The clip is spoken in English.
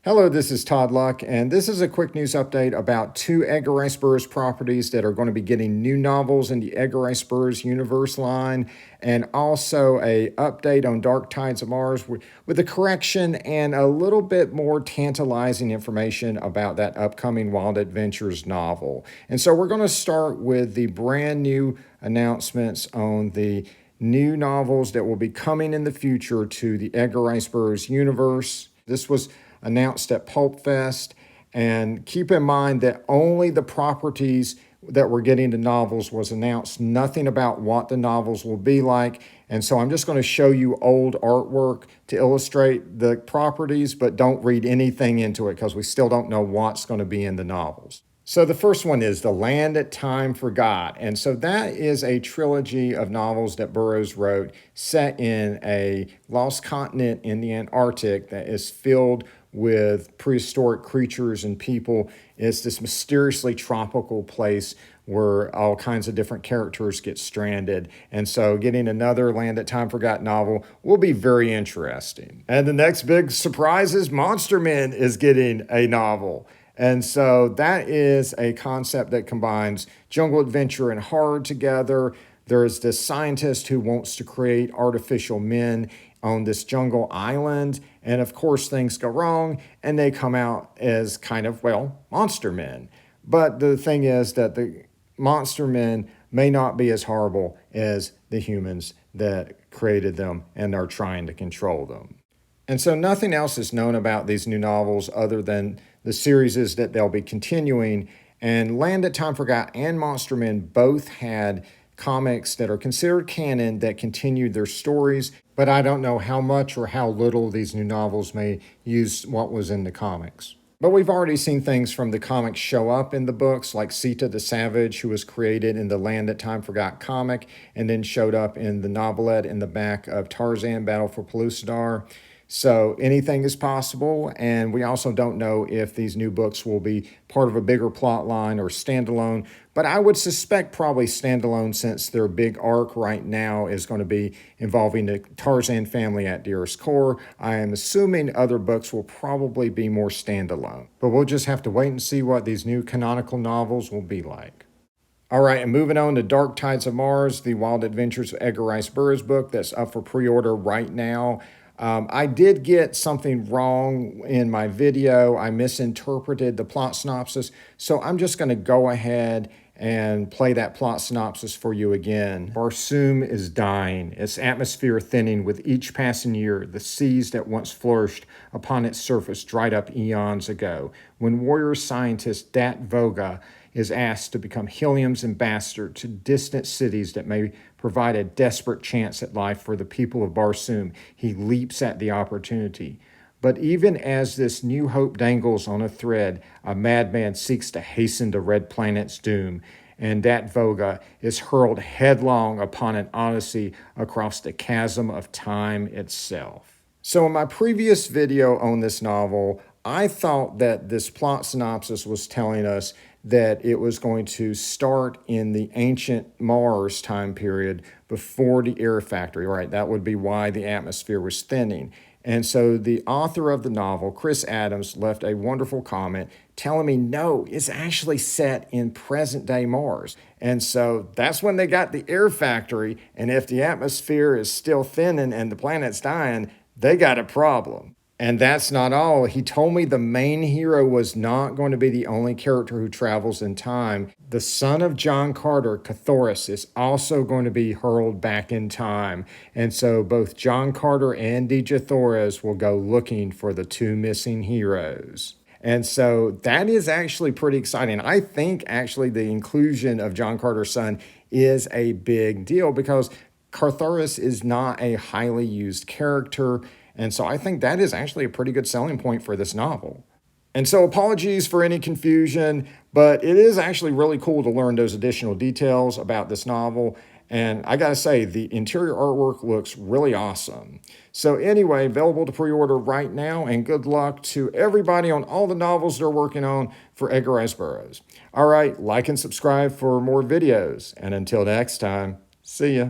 Hello, this is Todd Luck, and this is a quick news update about two Edgar Rice Burroughs properties that are going to be getting new novels in the Edgar Rice Burroughs universe line, and also a update on Dark Tides of Mars with a correction and a little bit more tantalizing information about that upcoming Wild Adventures novel. And so we're going to start with the brand new announcements on the new novels that will be coming in the future to the Edgar Rice Burroughs universe. This was announced at Pulp Fest, and keep in mind that only the properties that we're getting the novels was announced, nothing about what the novels will be like. And so I'm just going to show you old artwork to illustrate the properties, but don't read anything into it because we still don't know what's going to be in the novels. So the first one is The Land That Time Forgot. And so that is a trilogy of novels that Burroughs wrote set in a lost continent in the Antarctic that is filled with prehistoric creatures and people. It's this mysteriously tropical place where all kinds of different characters get stranded. And so getting another Land That Time Forgot novel will be very interesting. And the next big surprise is Monster Men is getting a novel. And so that is a concept that combines jungle adventure and horror together. There's this scientist who wants to create artificial men on this jungle island. And of course, things go wrong and they come out as kind of, well, monster men. But the thing is that the monster men may not be as horrible as the humans that created them and are trying to control them. And so nothing else is known about these new novels other than the series that they'll be continuing. And Land That Time Forgot and Monster Men both had comics that are considered canon that continued their stories, but I don't know how much or how little these new novels may use what was in the comics. But we've already seen things from the comics show up in the books, like Sita the Savage, who was created in the Land That Time Forgot comic and then showed up in the novelette in the back of Tarzan Battle for Pellucidar. So anything is possible, and we also don't know if these new books will be part of a bigger plot line or standalone, but I would suspect probably standalone since their big arc right now is going to be involving the Tarzan family at Dearest Core. I am assuming other books will probably be more standalone, but we'll just have to wait and see what these new canonical novels will be like. All right, and moving on to Dark Tides of Mars, the Wild Adventures of Edgar Rice Burroughs book that's up for pre-order right now. I did get something wrong in my video. I misinterpreted the plot synopsis, so I'm just going to go ahead and play that plot synopsis for you again. Barsoom is dying, its atmosphere thinning with each passing year. The seas that once flourished upon its surface dried up eons ago. When warrior scientist Dat Voga is asked to become helium's ambassador to distant cities that may provide a desperate chance at life for the people of Barsoom, he leaps at the opportunity. But even as this new hope dangles on a thread, a madman seeks to hasten the red planet's doom, and Dat Voga is hurled headlong upon an odyssey across the chasm of time itself. So in my previous video on this novel, I thought that this plot synopsis was telling us that it was going to start in the ancient Mars time period before the air factory, right? That would be why the atmosphere was thinning. And so the author of the novel, Chris Adams, left a wonderful comment telling me, no, it's actually set in present-day Mars. And so that's when they got the air factory, and if the atmosphere is still thinning and the planet's dying, they got a problem. And that's not all. He told me the main hero was not going to be the only character who travels in time. The son of John Carter, Cathoris, is also going to be hurled back in time. And so both John Carter and DJ Thorez will go looking for the two missing heroes. And so that is actually pretty exciting. I think actually the inclusion of John Carter's son is a big deal because Cathoris is not a highly used character. And so I think that is actually a pretty good selling point for this novel. And so apologies for any confusion, but it is actually really cool to learn those additional details about this novel. And I gotta say, the interior artwork looks really awesome. So anyway, available to pre-order right now, and good luck to everybody on all the novels they're working on for Edgar Rice Burroughs. All right, like and subscribe for more videos. And until next time, see ya.